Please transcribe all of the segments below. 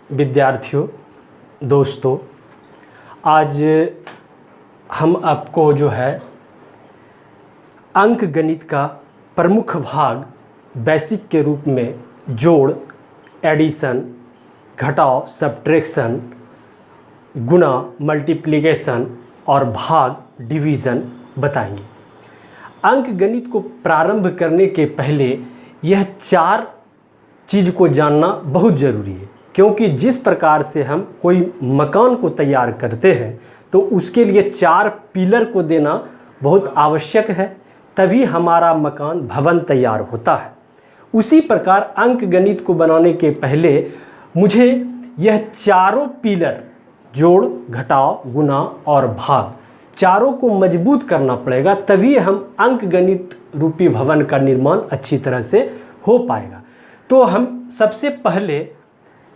विद्यार्थियों, दोस्तों, आज हम आपको जो है अंक गणित का प्रमुख भाग बेसिक के रूप में जोड़, एडिशन, घटाव, सब्ट्रैक्शन, गुणा, मल्टीप्लिकेशन और भाग, डिवीज़न बताएंगे। अंक गणित को प्रारंभ करने के पहले यह चार चीज़ को जानना बहुत ज़रूरी है, क्योंकि जिस प्रकार से हम कोई मकान को तैयार करते हैं तो उसके लिए चार पिलर को देना बहुत आवश्यक है, तभी हमारा मकान भवन तैयार होता है। उसी प्रकार अंक गणित को बनाने के पहले मुझे यह चारों पिलर जोड़, घटाव, गुणा और भाग चारों को मजबूत करना पड़ेगा, तभी हम अंक गणित रूपी भवन का निर्माण अच्छी तरह से हो पाएगा। तो हम सबसे पहले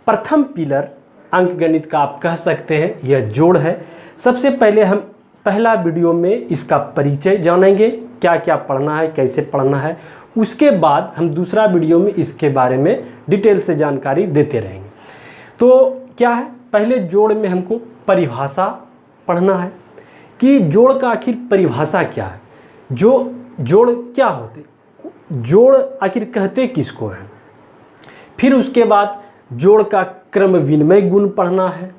प्रथम पिलर अंक गणित का आप कह सकते हैं यह जोड़ है। सबसे पहले हम पहला वीडियो में इसका परिचय जानेंगे, क्या क्या पढ़ना है, कैसे पढ़ना है। उसके बाद हम दूसरा वीडियो में इसके बारे में डिटेल से जानकारी देते रहेंगे। तो क्या है, पहले जोड़ में हमको परिभाषा पढ़ना है कि जोड़ का आखिर परिभाषा क्या है, जोड़ क्या होते, जोड़ आखिर कहते किसको हैं। फिर उसके बाद जोड़ का क्रम विनिमय गुण पढ़ना है।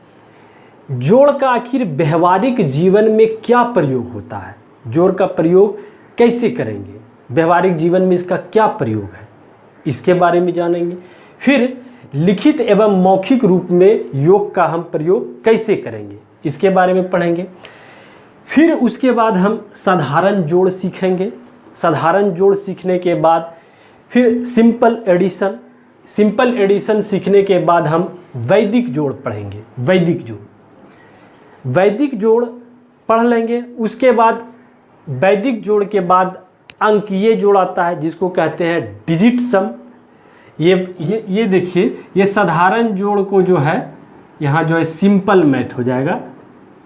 जोड़ का आखिर व्यवहारिक जीवन में क्या प्रयोग होता है, जोड़ का प्रयोग कैसे करेंगे, व्यवहारिक जीवन में इसका क्या प्रयोग है, इसके बारे में जानेंगे। फिर लिखित एवं मौखिक रूप में योग का हम प्रयोग कैसे करेंगे, इसके बारे में पढ़ेंगे। फिर उसके बाद हम साधारण जोड़ सीखेंगे। साधारण जोड़ सीखने के बाद फिर सिंपल एडिशन सीखने के बाद हम वैदिक जोड़ पढ़ेंगे। वैदिक जोड़ पढ़ लेंगे। उसके बाद वैदिक जोड़ के बाद अंकीय जोड़ आता है, जिसको कहते हैं डिजिट सम। ये देखिए, ये साधारण जोड़ को जो है यहाँ जो है सिंपल मैथ हो जाएगा,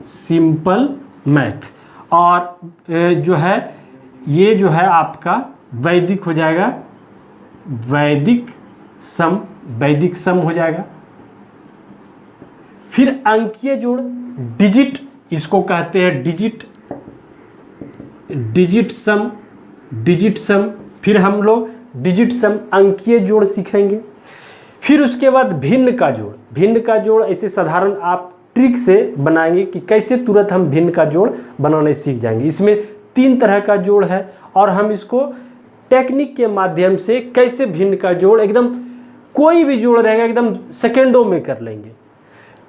सिंपल मैथ। और जो है ये जो है आपका वैदिक हो जाएगा, वैदिक सम हो जाएगा। फिर अंकीय जोड़ डिजिट, इसको कहते हैं डिजिट सम। फिर हम लोग डिजिट सम अंकीय जोड़ सीखेंगे। फिर उसके बाद भिन्न का जोड़ ऐसे साधारण आप ट्रिक से बनाएंगे कि कैसे तुरंत हम भिन्न का जोड़ बनाने सीख जाएंगे। इसमें 3 तरह का जोड़ है और हम इसको टेक्निक के माध्यम से कैसे भिन्न का जोड़, एकदम कोई भी जोड़ रहेगा एकदम सेकेंडों में कर लेंगे।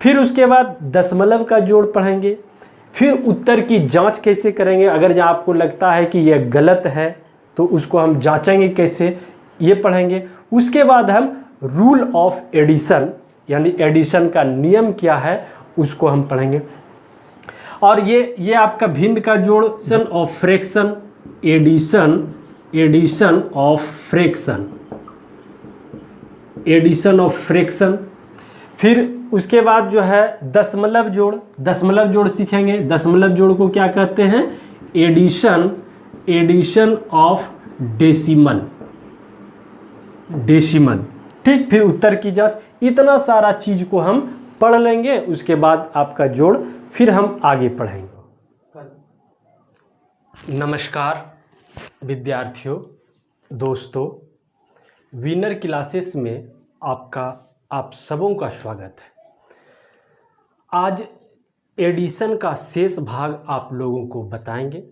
फिर उसके बाद दशमलव का जोड़ पढ़ेंगे। फिर उत्तर की जांच कैसे करेंगे, अगर जहाँ आपको लगता है कि यह गलत है तो उसको हम जांचेंगे कैसे, ये पढ़ेंगे। उसके बाद हम रूल ऑफ एडिशन, यानी एडिशन का नियम क्या है, उसको हम पढ़ेंगे। और ये आपका भिन्न का जोड़ of fraction, addition of fraction. फिर उसके बाद जो है दशमलव जोड़ सीखेंगे। दशमलव जोड़ को क्या कहते हैं, एडिशन ऑफ डेसिमल। ठीक, फिर उत्तर की जांच, इतना सारा चीज को हम पढ़ लेंगे। उसके बाद आपका जोड़ फिर हम आगे पढ़ेंगे। नमस्कार विद्यार्थियों, दोस्तों, विनर क्लासेस में आप सबों का स्वागत है। आज एडिशन का शेष भाग आप लोगों को बताएंगे।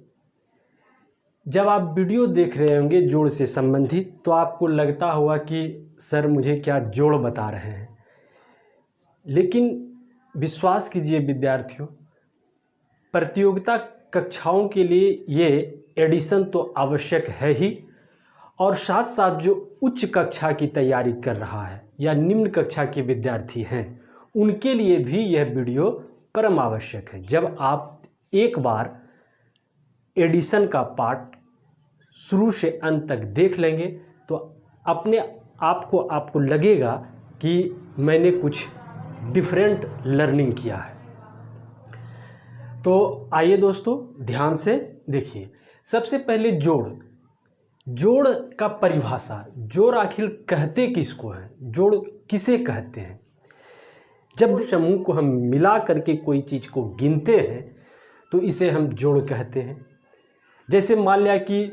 जब आप वीडियो देख रहे होंगे जोड़ से संबंधित, तो आपको लगता होगा कि सर मुझे क्या जोड़ बता रहे हैं, लेकिन विश्वास कीजिए विद्यार्थियों, प्रतियोगिता कक्षाओं के लिए ये एडिशन तो आवश्यक है ही, और साथ साथ जो उच्च कक्षा की तैयारी कर रहा है या निम्न कक्षा के विद्यार्थी हैं, उनके लिए भी यह वीडियो परम आवश्यक है। जब आप एक बार एडिशन का पार्ट शुरू से अंत तक देख लेंगे तो अपने आपको लगेगा कि मैंने कुछ डिफरेंट लर्निंग किया है। तो आइए दोस्तों, ध्यान से देखिए। सबसे पहले जोड़ का परिभाषा, जोड़ आखिर कहते किसको है, जोड़ किसे कहते हैं। जब समूह को हम मिला करके कोई चीज़ को गिनते हैं तो इसे हम जोड़ कहते हैं। जैसे मान लिया कि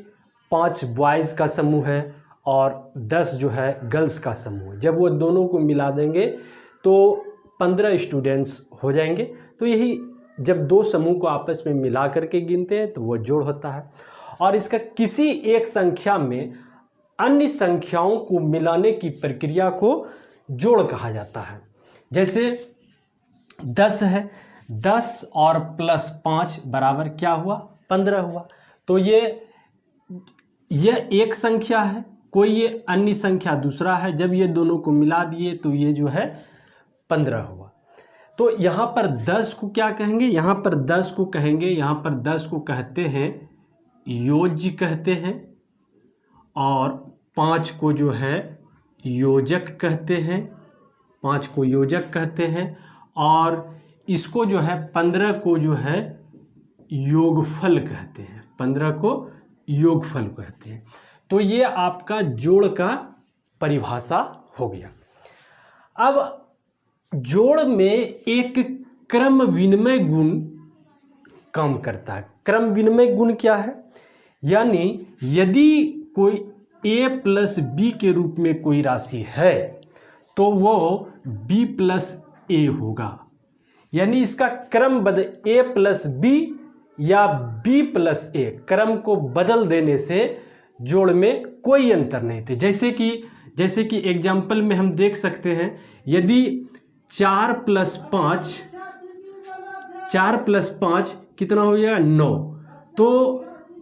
5 बॉयज़ का समूह है और 10 जो है गर्ल्स का समूह है, जब वो दोनों को मिला देंगे तो 15 स्टूडेंट्स हो जाएंगे। तो यही जब दो समूह को आपस में मिला करके गिनते हैं तो वो जोड़ होता है। और इसका किसी एक संख्या में अन्य संख्याओं को मिलाने की प्रक्रिया को जोड़ कहा जाता है। जैसे 10 है, 10 और प्लस 5 बराबर क्या हुआ? 15 हुआ। तो ये एक संख्या है, कोई ये अन्य संख्या दूसरा है, जब ये दोनों को मिला दिए तो ये जो है 15 हुआ। तो यहाँ पर 10 को क्या कहेंगे? यहाँ पर 10 को कहेंगे, यहाँ पर 10 को कहते हैं योज्य कहते हैं, और 5 को जो है योजक कहते हैं, 5 को योजक कहते हैं, और इसको जो है 15 को जो है योगफल कहते हैं, 15 को योगफल कहते हैं। तो ये आपका जोड़ का परिभाषा हो गया। अब जोड़ में एक क्रम विनिमय गुण काम करता है। क्रम विनिमय गुण क्या है? यानी यदि कोई a प्लस बी के रूप में कोई राशि है तो वो b प्लस ए होगा। यानी इसका क्रम a प्लस बी या b प्लस ए, क्रम को बदल देने से जोड़ में कोई अंतर नहीं थे। जैसे कि एग्जाम्पल में हम देख सकते हैं, यदि 4 प्लस 5 कितना हो जाएगा? 9। तो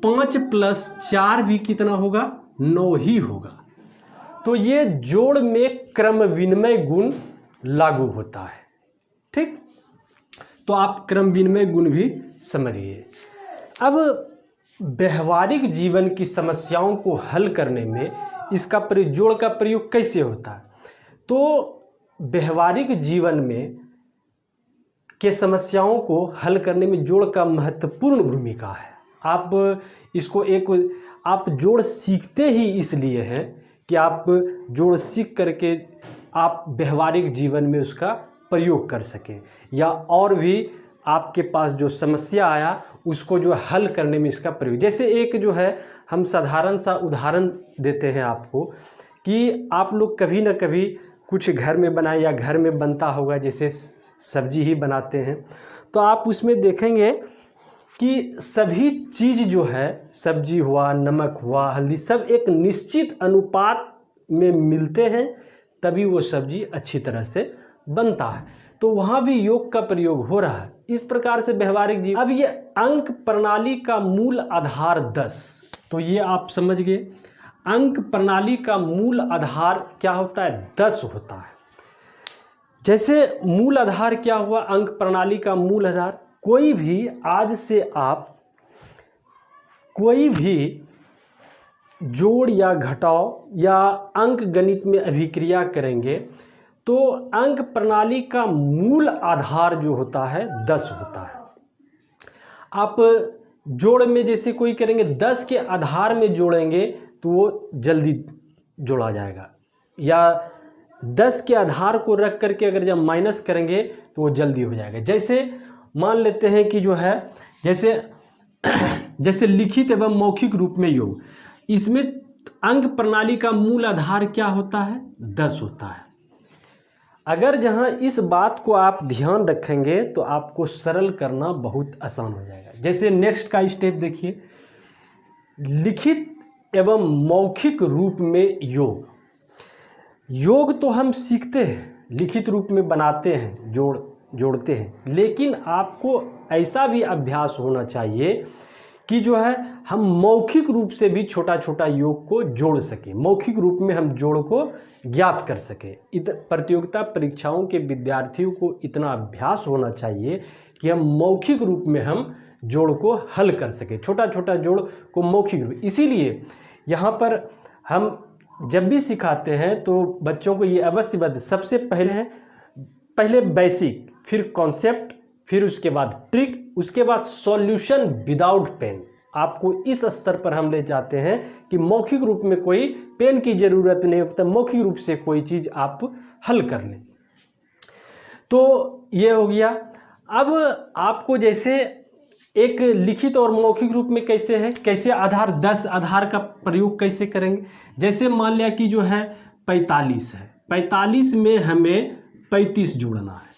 5 प्लस 4 भी कितना होगा? 9 ही होगा। तो ये जोड़ में क्रम विनिमय गुण लागू होता है। ठीक, तो आप क्रम विनिमय गुण भी समझिए। अब व्यवहारिक जीवन की समस्याओं को हल करने में इसका जोड़ का प्रयोग कैसे होता है? तो व्यवहारिक जीवन में के समस्याओं को हल करने में जोड़ का महत्वपूर्ण भूमिका है। आप जोड़ सीखते ही इसलिए हैं कि आप जोड़ सीख करके आप व्यवहारिक जीवन में उसका प्रयोग कर सकें, या और भी आपके पास जो समस्या आया उसको जो हल करने में इसका प्रयोग। जैसे एक जो है हम साधारण सा उदाहरण देते हैं आपको, कि आप लोग कभी ना कभी कुछ घर में बनाए या घर में बनता होगा, जैसे सब्जी ही बनाते हैं, तो आप उसमें देखेंगे कि सभी चीज़ जो है, सब्जी हुआ, नमक हुआ, हल्दी, सब एक निश्चित अनुपात में मिलते हैं, तभी वो सब्जी अच्छी तरह से बनता है। तो वहाँ भी योग का प्रयोग हो रहा है। इस प्रकार से व्यवहारिक जीवन। अब ये अंक प्रणाली का मूल आधार 10, तो ये आप समझ गए। अंक प्रणाली का मूल आधार क्या होता है? 10 होता है। जैसे मूल आधार क्या हुआ? अंक प्रणाली का मूल आधार, कोई भी आज से आप कोई भी जोड़ या घटाव या अंक गणित में अभिक्रिया करेंगे तो अंक प्रणाली का मूल आधार जो होता है 10 होता है। आप जोड़ में जैसे कोई करेंगे 10 के आधार में जोड़ेंगे तो वो जल्दी जोड़ा जाएगा, या 10 के आधार को रख करके अगर जब माइनस करेंगे तो वो जल्दी हो जाएगा। जैसे मान लेते हैं कि जो है जैसे लिखित एवं मौखिक रूप में योग, इसमें अंक प्रणाली का मूल आधार क्या होता है? 10 होता है। अगर जहां इस बात को आप ध्यान रखेंगे तो आपको सरल करना बहुत आसान हो जाएगा। जैसे नेक्स्ट का स्टेप देखिए, लिखित एवं मौखिक रूप में योग। योग तो हम सीखते हैं, लिखित रूप में बनाते हैं, जोड़ते हैं, लेकिन आपको ऐसा भी अभ्यास होना चाहिए कि जो है हम मौखिक रूप से भी छोटा छोटा योग को जोड़ सकें, मौखिक रूप में हम जोड़ को ज्ञात कर सकें। प्रतियोगिता परीक्षाओं के विद्यार्थियों को इतना अभ्यास होना चाहिए कि हम मौखिक रूप में हम जोड़ को हल कर सकें, छोटा छोटा जोड़ को मौखिक रूप। इसीलिए यहाँ पर हम जब भी सिखाते हैं तो बच्चों को ये अवश्य सबसे पहले बेसिक, फिर कॉन्सेप्ट, फिर उसके बाद ट्रिक, उसके बाद सॉल्यूशन विदाउट पेन। आपको इस स्तर पर हम ले जाते हैं कि मौखिक रूप में कोई पेन की जरूरत नहीं होता, मौखिक रूप से कोई चीज़ आप हल कर लें। तो ये हो गया। अब आपको जैसे एक लिखित और मौखिक रूप में कैसे है, कैसे आधार 10 आधार का प्रयोग कैसे करेंगे। जैसे मान लिया कि जो है 45 है, 45 में हमें 35 जोड़ना है,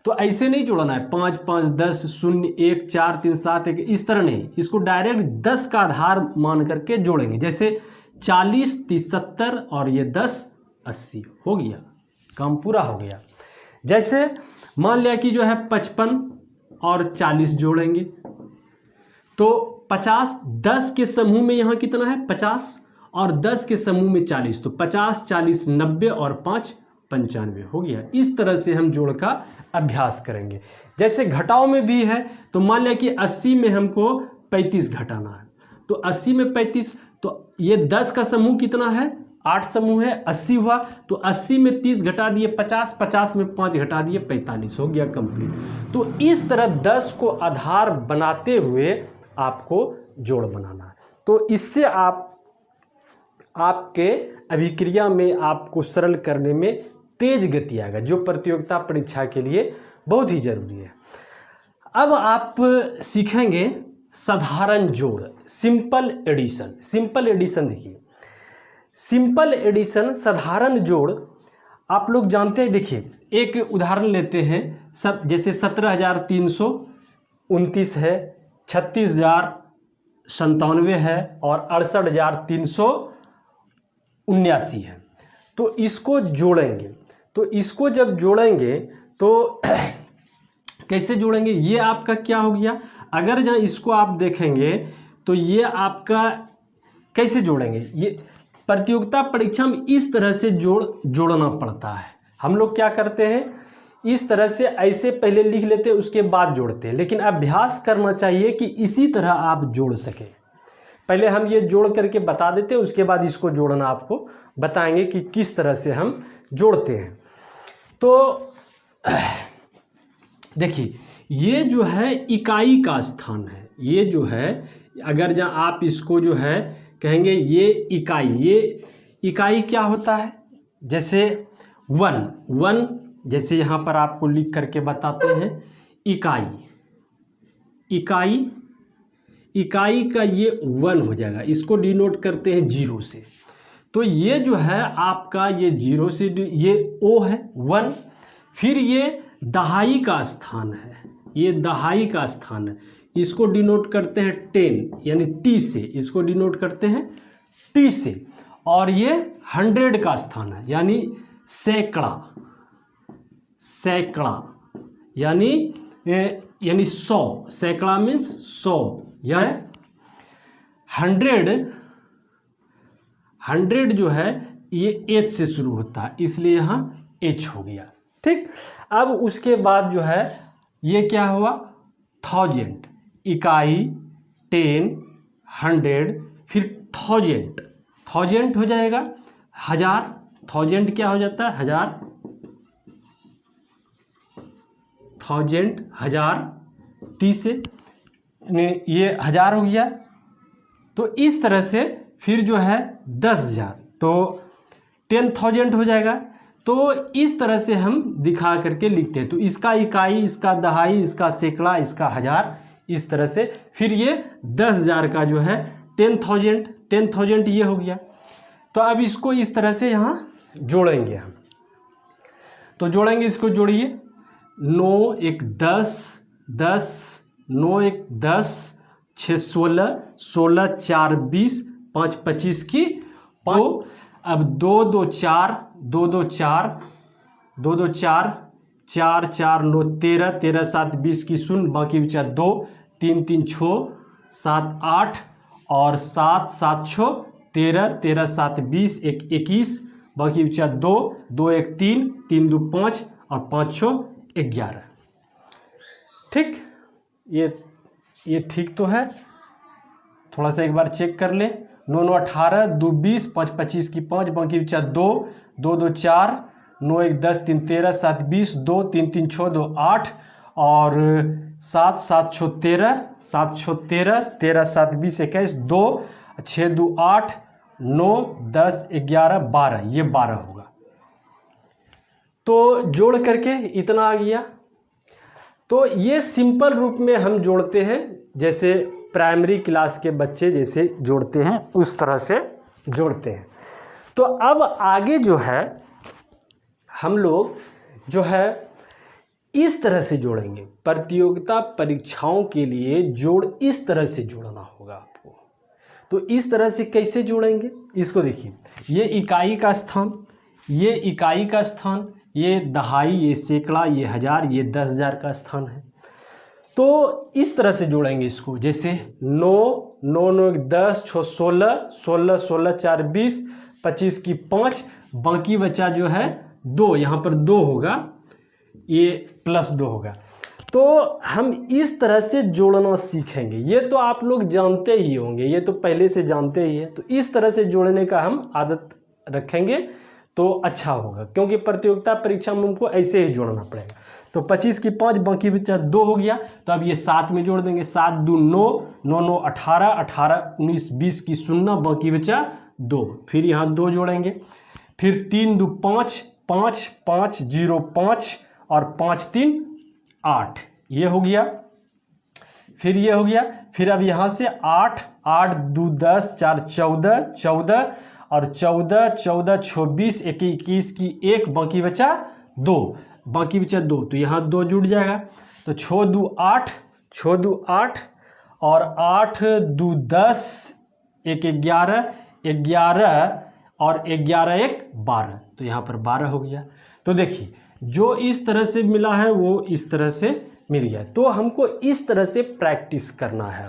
तो ऐसे नहीं जोड़ना है 5 5 10 0 1 4 3 7 1, इस तरह नहीं, इसको डायरेक्ट 10 का आधार मान करके जोड़ेंगे। जैसे 40 30 70 और ये 10 80 हो गया, काम पूरा हो गया। जैसे मान लिया कि जो है 55 और 40 जोड़ेंगे तो 50, 10 के समूह में यहाँ कितना है 50 और 10 के समूह में 40, तो 50 40 90 और 5 95 हो गया। इस तरह से हम जोड़ का अभ्यास करेंगे। जैसे घटाव में भी है, तो मान लिया कि 80 में हमको 35 घटाना है, तो 80 में 35, तो ये 10 का समूह कितना है 8 समूह है, 80 हुआ, तो 80 में 30 घटा दिए 50, 50 में 5 घटा दिए 45, हो गया कंप्लीट। तो इस तरह 10 को आधार बनाते हुए आपको जोड़ बनाना है। तो इससे आपके अभिक्रिया में आपको सरल करने में तेज गति आएगा, जो प्रतियोगिता परीक्षा के लिए बहुत ही जरूरी है। अब आप सीखेंगे साधारण जोड़, सिंपल एडिशन। सिंपल एडिशन देखिए, सिंपल एडिशन साधारण जोड़ आप लोग जानते हैं। देखिए एक उदाहरण लेते हैं, जैसे 17,329 है, 36,097 है और 68,379 है। तो इसको जोड़ेंगे, तो इसको जब जोड़ेंगे तो कैसे जोड़ेंगे, ये आपका क्या हो गया। अगर जहाँ इसको आप देखेंगे तो ये आपका कैसे जोड़ेंगे, ये प्रतियोगिता परीक्षा में इस तरह से जोड़ना पड़ता है। हम लोग क्या करते हैं, इस तरह से ऐसे पहले लिख लेते हैं, उसके बाद जोड़ते हैं, लेकिन अभ्यास करना चाहिए कि इसी तरह आप जोड़ सकें। पहले हम ये जोड़ करके बता देते हैं, उसके बाद इसको जोड़ना आपको बताएंगे कि किस तरह से हम जोड़ते हैं। तो देखिए ये जो है इकाई का स्थान है, ये जो है अगर जहाँ आप इसको जो है कहेंगे ये इकाई क्या होता है। जैसे 1 जैसे यहाँ पर आपको लिख करके बताते हैं, इकाई का ये 1 हो जाएगा, इसको डिनोट करते हैं 0 से। तो ये जो है आपका ये 0 से ये O है 1। फिर ये दहाई का स्थान है, ये दहाई का स्थान है, इसको डिनोट करते हैं 10 यानी T से, इसको डिनोट करते हैं T से। और ये 100 का स्थान है यानी सैकड़ा यानी 100, सैकड़ा मीन्स 100 या 100 जो है ये H से शुरू होता है, इसलिए यहाँ H हो गया। ठीक, अब उसके बाद जो है ये क्या हुआ 1000, इकाई 10 100 फिर 1000 हो जाएगा 1000, 1000 क्या हो जाता है 1000 T से ये 1000 हो गया। तो इस तरह से फिर जो है 10,000 तो 10,000 हो जाएगा। तो इस तरह से हम दिखा करके लिखते हैं, तो इसका इकाई, इसका दहाई, इसका सैकड़ा, इसका 1000, इस तरह से। फिर ये 10,000 का जो है 10,000 ये हो गया। तो अब इसको इस तरह से यहाँ जोड़ेंगे हम, तो जोड़ेंगे, इसको जोड़िए 9 1 10 10 9 1 10 6 16 16 4 20 5 25 की 5। अब 2 2 4 2 2 4 2 2 4 4 4 9 13 13 7 20 की 0, बाकी बचा 2 3 3 6 7 8 और 7 7 6 13 13 7 20 1 21, बाकी बचा 2 2 1 3 3 2 5 और 5 6 11। ठीक, ये ठीक तो है, थोड़ा सा एक बार चेक कर ले। 9 9 18 2 20 5 25 की 5, बाकी बचा 2 2 2 4 9 1 10 3 13 7 20 2 3 3 6 2 8 और 7 7 6 13 7 6 13 13 7 20 21 2 6 2 8 9 10 11 12, ये 12 होगा। तो जोड़ करके इतना आ गया। तो ये सिंपल रूप में हम जोड़ते हैं, जैसे प्राइमरी क्लास के बच्चे जैसे जोड़ते हैं उस तरह से जोड़ते हैं। तो अब आगे जो है हम लोग जो है इस तरह से जोड़ेंगे। प्रतियोगिता परीक्षाओं के लिए जोड़ इस तरह से जोड़ना होगा आपको। तो इस तरह से कैसे जोड़ेंगे इसको देखिए, ये इकाई का स्थान, ये इकाई का स्थान, ये दहाई, ये सैकड़ा, ये हज़ार, ये 10,000 का स्थान है। तो इस तरह से जोड़ेंगे इसको, जैसे 9, 9 9 10, 6 16, 16 16 4 20, 25 की 5, बाकी बचा जो है 2, यहाँ पर 2 होगा, ये +2 होगा। तो हम इस तरह से जोड़ना सीखेंगे। ये तो आप लोग जानते ही होंगे, ये तो पहले से जानते ही है। तो इस तरह से जोड़ने का हम आदत रखेंगे तो अच्छा होगा, क्योंकि प्रतियोगिता परीक्षा में हमको ऐसे ही जोड़ना पड़ेगा। तो 25 की 5, बाकी बचा 2 हो गया। तो अब ये 7 में जोड़ देंगे, 7 2 9, 9 9 18, 18 19 20 की 0, बाकी बचा 2। फिर यहाँ 2 जोड़ेंगे, फिर 3 2 5, 5 5 0 5 और 5 3 8, ये हो गया। फिर ये हो गया। फिर अब यहाँ से 8 8 2 10 4 14 14 और 14 14 26 1 21 की 1, बाकी बचा 2, बाकी बचा 2। तो यहाँ 2 जुड़ जाएगा। तो 6 2 8, 6 2 8 और 8 2 10, 1 11, 11 और 11 1 12। तो यहाँ पर 12 हो गया। तो देखिए जो इस तरह से मिला है वो इस तरह से मिल गया। तो हमको इस तरह से प्रैक्टिस करना है।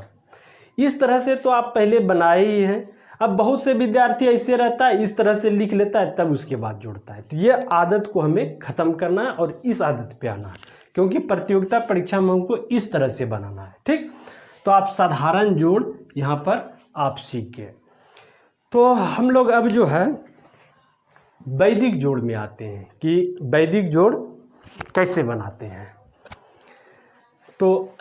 इस तरह से तो आप पहले बनाए ही हैं। अब बहुत से विद्यार्थी ऐसे रहता है, इस तरह से लिख लेता है, तब उसके बाद जोड़ता है। तो ये आदत को हमें ख़त्म करना है और इस आदत पे आना है, क्योंकि प्रतियोगिता परीक्षा में हमको इस तरह से बनाना है। ठीक, तो आप साधारण जोड़ यहाँ पर आप सीख गए। तो हम लोग अब जो है वैदिक जोड़ में आते हैं कि वैदिक जोड़ कैसे बनाते हैं। तो